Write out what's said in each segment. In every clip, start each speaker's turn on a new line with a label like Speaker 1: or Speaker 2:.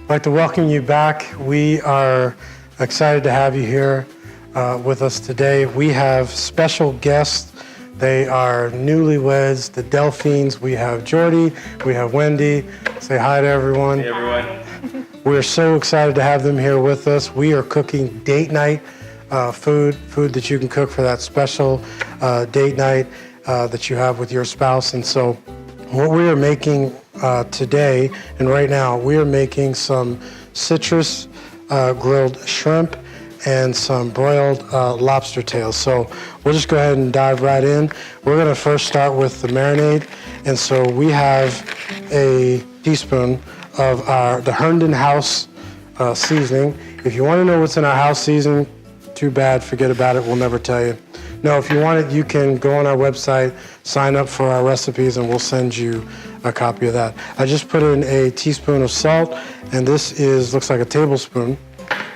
Speaker 1: I'd like to welcome you back. We are excited to have you here with us today. We have special guests. They are newlyweds, the Delphines. We have Jordy, we have Wendy. Say hi to everyone.
Speaker 2: Hey everyone.
Speaker 1: We're so excited to have them here with us. We are cooking date night food that you can cook for that special date night that you have with your spouse. And so what we are making today and right now, we are making some citrus grilled shrimp and some broiled lobster tails. So we'll just go ahead and dive right in. We're gonna first start with the marinade. And so we have a teaspoon of the Herndon house seasoning. If you wanna know what's in our house seasoning, too bad, forget about it, we'll never tell you. No, if you want it, you can go on our website, sign up for our recipes, and we'll send you a copy of that. I just put in a teaspoon of salt, and this looks like a tablespoon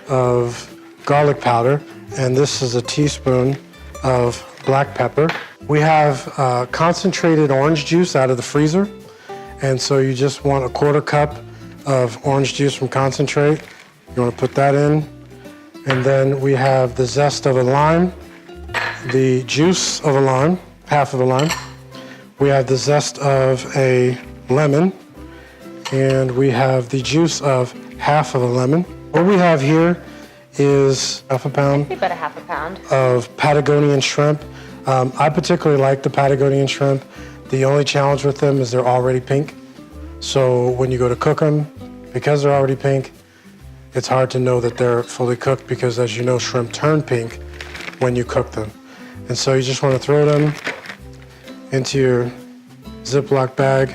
Speaker 1: of garlic powder, and this is a teaspoon of black pepper. We have concentrated orange juice out of the freezer, and so you just want a quarter cup of orange juice from concentrate. You want to put that in, and then we have the zest of a lime, the juice of a lime, half of a lime. We have the zest of a lemon, and we have the juice of half of a lemon. What we have here is half a pound.
Speaker 3: About a half a pound.
Speaker 1: Of Patagonian shrimp. I particularly like the Patagonian shrimp. The only challenge with them is they're already pink. So when you go to cook them, because they're already pink, it's hard to know that they're fully cooked because, as you know, shrimp turn pink when you cook them. And so you just want to throw them into your Ziploc bag,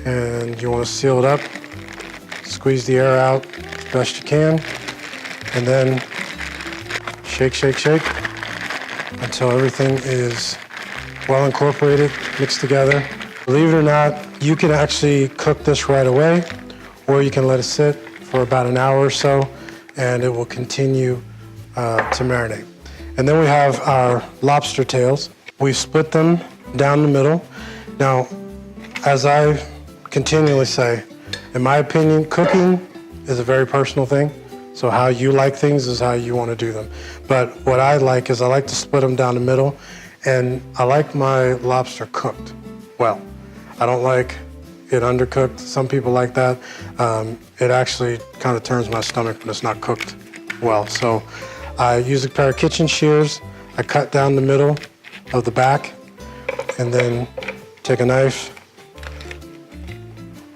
Speaker 1: and you want to seal it up, squeeze the air out as best you can, and then shake, shake, shake until everything is well incorporated, mixed together. Believe it or not, you can actually cook this right away, or you can let it sit for about an hour or so, and it will continue to marinate. And then we have our lobster tails. We split them down the middle. Now, as I continually say, in my opinion, cooking is a very personal thing. So how you like things is how you want to do them. But what I like is I like to split them down the middle, and I like my lobster cooked well. I don't like it undercooked. Some people like that. It actually kind of turns my stomach when it's not cooked well. So I use a pair of kitchen shears. I cut down the middle of the back, and then take a knife,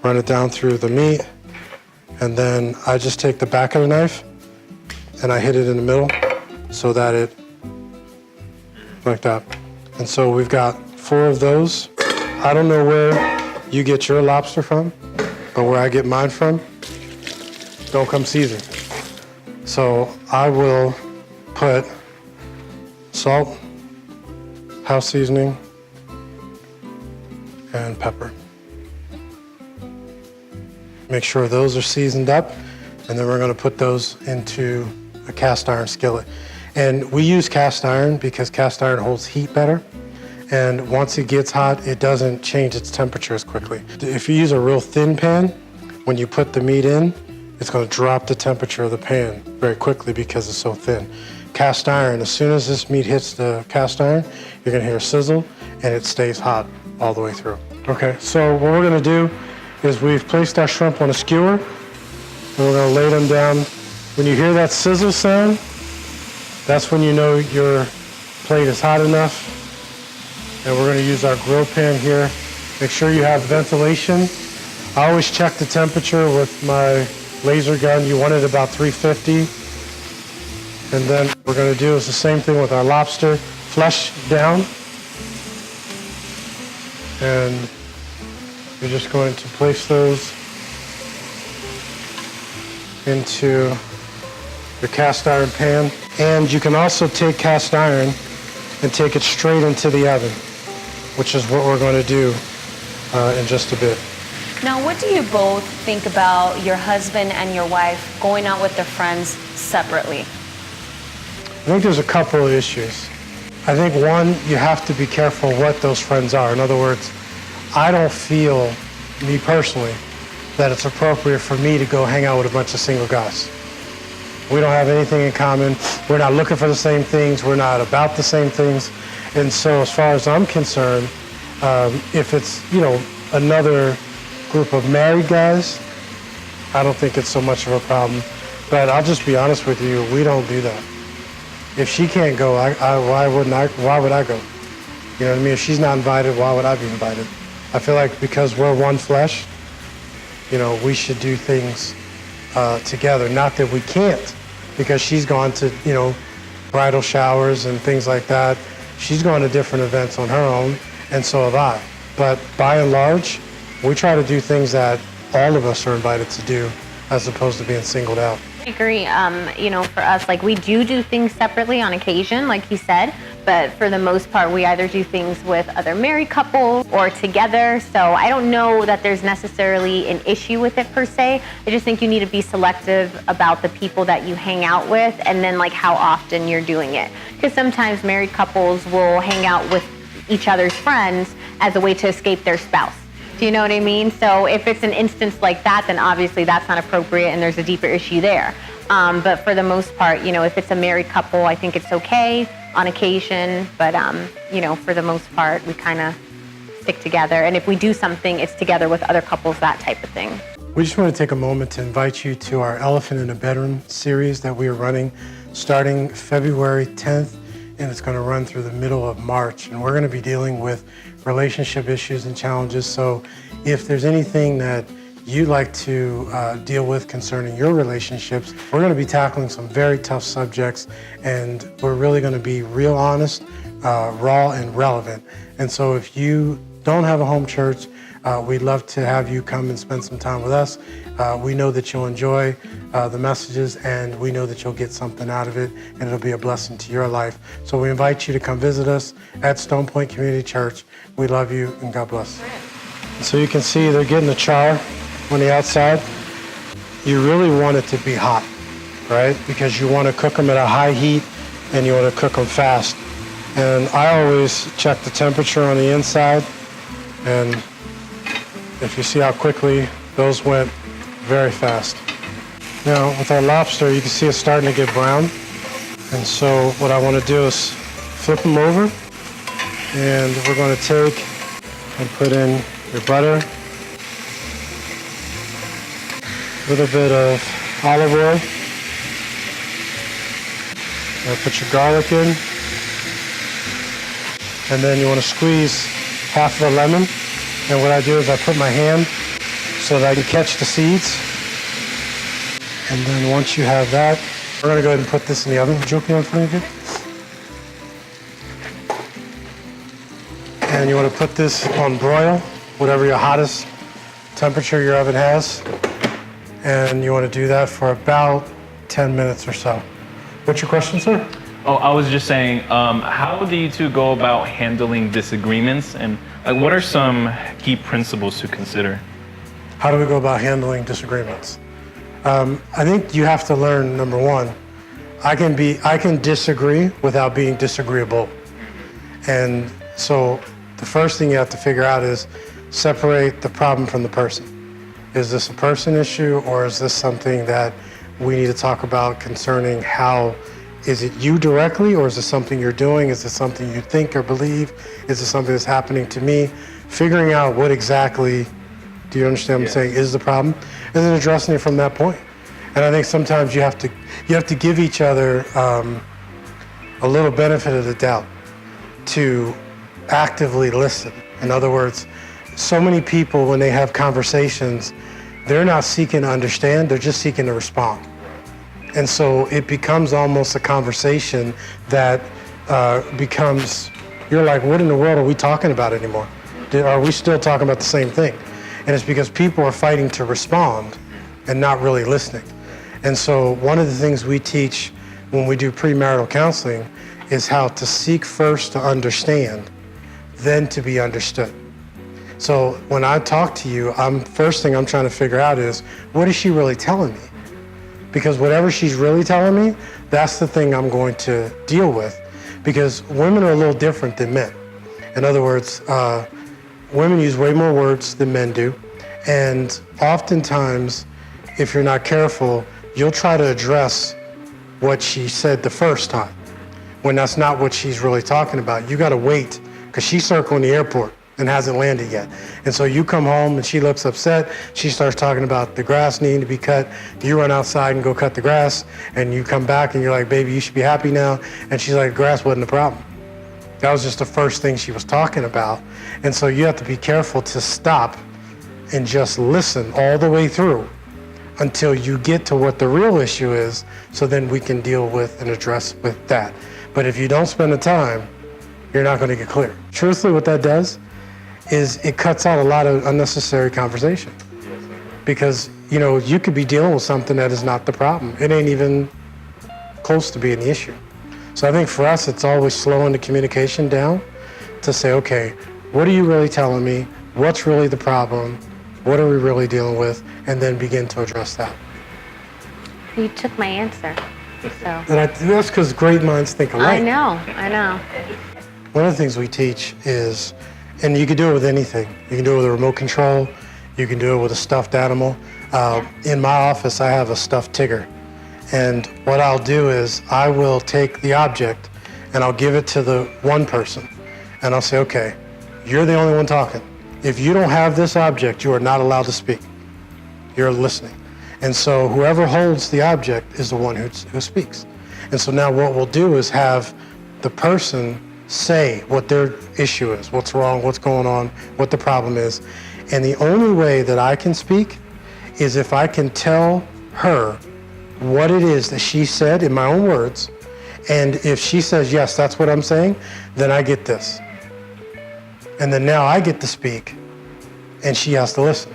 Speaker 1: run it down through the meat, and then I just take the back of the knife and I hit it in the middle so that it, like that. And so we've got 4 of those. I don't know where you get your lobster from, but where I get mine from, don't come seasoned. So I will put salt, house seasoning, and pepper. Make sure those are seasoned up, and then we're gonna put those into a cast iron skillet. And we use cast iron because cast iron holds heat better. And once it gets hot, it doesn't change its temperature as quickly. If you use a real thin pan, when you put the meat in, it's gonna drop the temperature of the pan very quickly because it's so thin. Cast iron, as soon as this meat hits the cast iron, you're gonna hear a sizzle, and it stays hot all the way through. Okay, so what we're gonna do is we've placed our shrimp on a skewer, and we're gonna lay them down. When you hear that sizzle sound, that's when you know your plate is hot enough. And we're gonna use our grill pan here. Make sure you have ventilation. I always check the temperature with my laser gun. You want it about 350. And then what we're gonna do is the same thing with our lobster. Flush down. And you're just going to place those into your cast iron pan. And you can also take cast iron and take it straight into the oven, which is what we're going to do in just a bit.
Speaker 3: Now, what do you both think about your husband and your wife going out with their friends separately?
Speaker 1: I think there's a couple of issues. I think one, you have to be careful what those friends are. In other words, I don't feel, me personally, that it's appropriate for me to go hang out with a bunch of single guys. We don't have anything in common. We're not looking for the same things. We're not about the same things. And so as far as I'm concerned, if it's, another group of married guys, I don't think it's so much of a problem. But I'll just be honest with you, we don't do that. If she can't go, why would I go? You know what I mean? If she's not invited, why would I be invited? I feel like because we're one flesh, we should do things together. Not that we can't, because she's gone to, bridal showers and things like that. She's gone to different events on her own, and so have I. But by and large, we try to do things that all of us are invited to do, as opposed to being singled out.
Speaker 2: I agree. For us, we do things separately on occasion, like he said, but for the most part, we either do things with other married couples or together. So I don't know that there's necessarily an issue with it per se. I just think you need to be selective about the people that you hang out with, and then how often you're doing it. Because sometimes married couples will hang out with each other's friends as a way to escape their spouse. Do you know what I mean? So if it's an instance like that, then obviously that's not appropriate and there's a deeper issue there. But for the most part, if it's a married couple, I think it's okay on occasion. But, for the most part, we kind of stick together. And if we do something, it's together with other couples, that type of thing.
Speaker 1: We just want to take a moment to invite you to our Elephant in the Bedroom series that we are running starting February 10th, and it's going to run through the middle of March. And we're going to be dealing with relationship issues and challenges. So if there's anything that you'd like to deal with concerning your relationships, we're going to be tackling some very tough subjects, and we're really going to be real honest, raw, and relevant. And so if you don't have a home church, we'd love to have you come and spend some time with us. We know that you'll enjoy the messages, and we know that you'll get something out of it, and it'll be a blessing to your life. So we invite you to come visit us at Stonepoint Community Church. We love you, and God bless. So you can see they're getting the char on the outside. You really want it to be hot, right? Because you want to cook them at a high heat, and you want to cook them fast. And I always check the temperature on the inside, and if you see how quickly those went, very fast. Now with our lobster, you can see it's starting to get brown. And so what I want to do is flip them over, and we're going to take and put in your butter, a little bit of olive oil, and put your garlic in, and then you want to squeeze half of a lemon. And what I do is I put my hand so that I can catch the seeds. And then once you have that, we're going to go ahead and put this in the oven. Would you open it for me again? And you want to put this on broil, whatever your hottest temperature your oven has. And you want to do that for about 10 minutes or so. What's your question, sir?
Speaker 4: Oh, I was just saying, how do you two go about handling disagreements, and what are some key principles to consider?
Speaker 1: How do we go about handling disagreements? I think you have to learn, number one, I can disagree without being disagreeable. And so the first thing you have to figure out is separate the problem from the person. Is this a person issue, or is this something that we need to talk about concerning how, is it you directly, or is it something you're doing? Is it something you think or believe? Is it something that's happening to me? Figuring out what exactly, do you understand what I'm saying, is the problem? And then addressing it from that point. And I think sometimes you have to give each other a little benefit of the doubt to actively listen. In other words, so many people, when they have conversations, they're not seeking to understand, they're just seeking to respond. And so it becomes almost a conversation that becomes, you're like, what in the world are we talking about anymore? Are we still talking about the same thing? And it's because people are fighting to respond and not really listening. And so one of the things we teach when we do premarital counseling is how to seek first to understand, then to be understood. So when I talk to you, first thing I'm trying to figure out is, what is she really telling me? Because whatever she's really telling me, that's the thing I'm going to deal with. Because women are a little different than men. In other words, women use way more words than men do. And oftentimes, if you're not careful, you'll try to address what she said the first time, when that's not what she's really talking about. You gotta wait, because she's circling the airport and hasn't landed yet. And so you come home and she looks upset, she starts talking about the grass needing to be cut, you run outside and go cut the grass, and you come back and you're like, baby, you should be happy now. And she's like, grass wasn't the problem. That was just the first thing she was talking about. And so you have to be careful to stop and just listen all the way through until you get to what the real issue is, so then we can deal with and address with that. But if you don't spend the time, you're not gonna get clear. Truthfully, what that does is it cuts out a lot of unnecessary conversation. Because, you know, you could be dealing with something that is not the problem. It ain't even close to being the issue. So I think for us, it's always slowing the communication down to say, okay, what are you really telling me? What's really the problem? What are we really dealing with? And then begin to address that.
Speaker 2: You took my answer. So.
Speaker 1: And that's because great minds think alike.
Speaker 2: I know.
Speaker 1: One of the things we teach is, and you can do it with anything. You can do it with a remote control. You can do it with a stuffed animal. In my office, I have a stuffed tiger. And what I'll do is I will take the object and I'll give it to the one person. And I'll say, okay, you're the only one talking. If you don't have this object, you are not allowed to speak. You're listening. And so whoever holds the object is the one who speaks. And so now what we'll do is have the person say what their issue is, what's wrong, what's going on, what the problem is. And the only way that I can speak is if I can tell her what it is that she said in my own words. And if she says, yes, that's what I'm saying, then I get this. And then now I get to speak and she has to listen.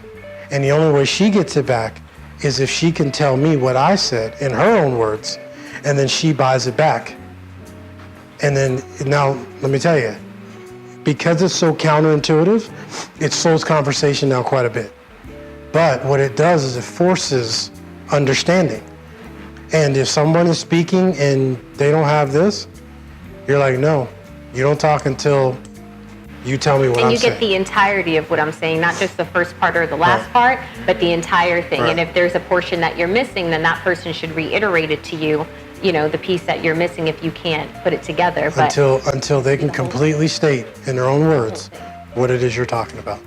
Speaker 1: And the only way she gets it back is if she can tell me what I said in her own words, and then she buys it back. And then now, let me tell you, because it's so counterintuitive, it slows conversation down quite a bit. But what it does is it forces understanding. And if someone is speaking and they don't have this, you're like, no, you don't talk until you tell me what I'm saying.
Speaker 2: And you get the entirety of what I'm saying, not just the first part or the last part, but the entire thing.
Speaker 1: Right.
Speaker 2: And if there's a portion that you're missing, then that person should reiterate it to you, you know, the piece that you're missing if you can't put it together. But
Speaker 1: until they can completely state in their own words what it is you're talking about.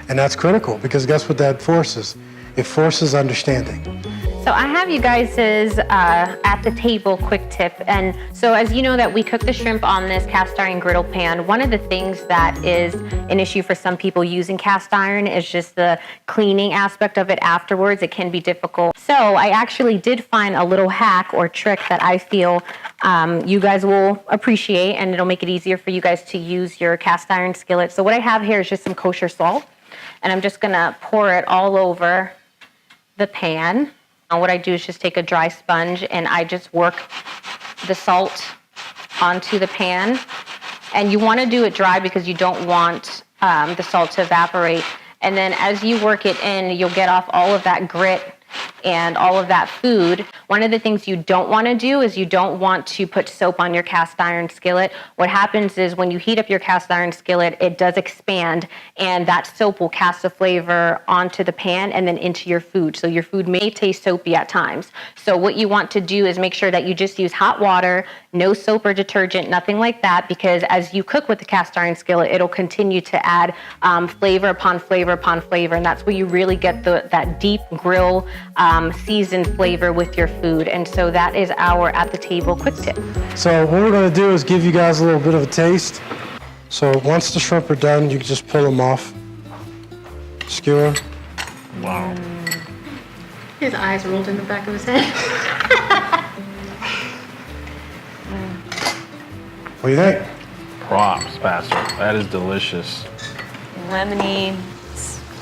Speaker 1: And that's critical, because guess what that forces? It forces understanding.
Speaker 2: So I have you guys' at the table quick tip. And so as you know that we cook the shrimp on this cast iron griddle pan, one of the things that is an issue for some people using cast iron is just the cleaning aspect of it afterwards. It can be difficult. So I actually did find a little hack or trick that I feel you guys will appreciate, and it'll make it easier for you guys to use your cast iron skillet. So what I have here is just some kosher salt, and I'm just gonna pour it all over the pan. And what I do is just take a dry sponge and I just work the salt onto the pan. And you want to do it dry because you don't want the salt to evaporate. And then as you work it in, you'll get off all of that grit and all of that food. One of the things you don't want to do is you don't want to put soap on your cast iron skillet. What happens is when you heat up your cast iron skillet, it does expand, and that soap will cast the flavor onto the pan and then into your food. So your food may taste soapy at times. So what you want to do is make sure that you just use hot water, no soap or detergent, nothing like that, because as you cook with the cast iron skillet, it'll continue to add flavor upon flavor upon flavor, and that's where you really get that deep grill seasoned flavor with your food. And so that is our at the table quick tip.
Speaker 1: So what we're going to do is give you guys a little bit of a taste. So once the shrimp are done, you can just pull them off skewer.
Speaker 4: Wow.
Speaker 2: His eyes rolled in the back of his head.
Speaker 1: What do you think?
Speaker 4: Props, Pastor. That is delicious.
Speaker 3: Lemony,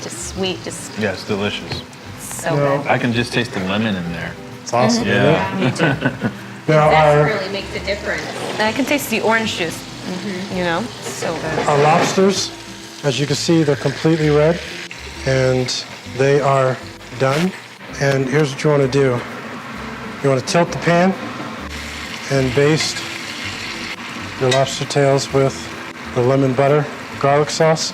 Speaker 3: just sweet, just
Speaker 4: Yeah, it's delicious.
Speaker 3: so
Speaker 1: No.
Speaker 3: good.
Speaker 4: I can just taste the lemon in there.
Speaker 1: It's awesome.
Speaker 4: Yeah.
Speaker 3: Me too.
Speaker 1: Now
Speaker 2: really makes a difference.
Speaker 3: And I can taste the orange juice. You know, so good.
Speaker 1: our lobsters, as you can see, they're completely red, and they are done. And here's what you want to do. You want to tilt the pan and baste your lobster tails with the lemon butter garlic sauce.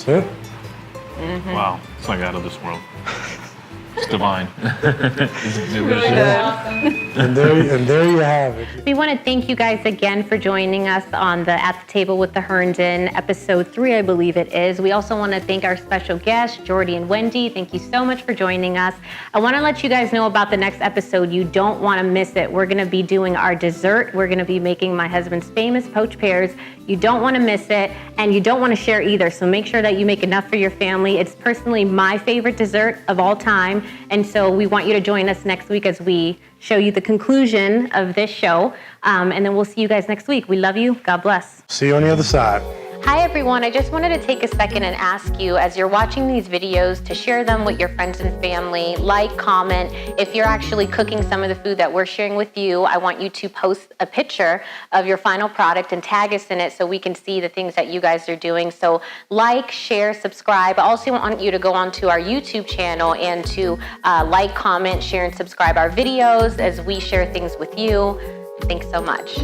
Speaker 1: Yeah.
Speaker 4: Wow, it's like out of this world. It's divine. It's delicious.
Speaker 1: And there you have it.
Speaker 2: We want to thank you guys again for joining us on the At the Table with the Herndon, episode 3, I believe it is. We also want to thank our special guests, Jordy and Wendy. Thank you so much for joining us. I want to let you guys know about the next episode. You don't want to miss it. We're going to be doing our dessert. We're going to be making my husband's famous poached pears. You don't want to miss it, and you don't want to share either. So make sure that you make enough for your family. It's personally my favorite dessert of all time. And so we want you to join us next week as we show you the conclusion of this show. And then we'll see you guys next week. We love you. God bless.
Speaker 1: See you on the other side.
Speaker 2: Hi, everyone. I just wanted to take a second and ask you, as you're watching these videos, to share them with your friends and family. Like, comment. If you're actually cooking some of the food that we're sharing with you, I want you to post a picture of your final product and tag us in it so we can see the things that you guys are doing. So like, share, subscribe. I also want you to go onto our YouTube channel and to like, comment, share, and subscribe our videos as we share things with you. Thanks so much.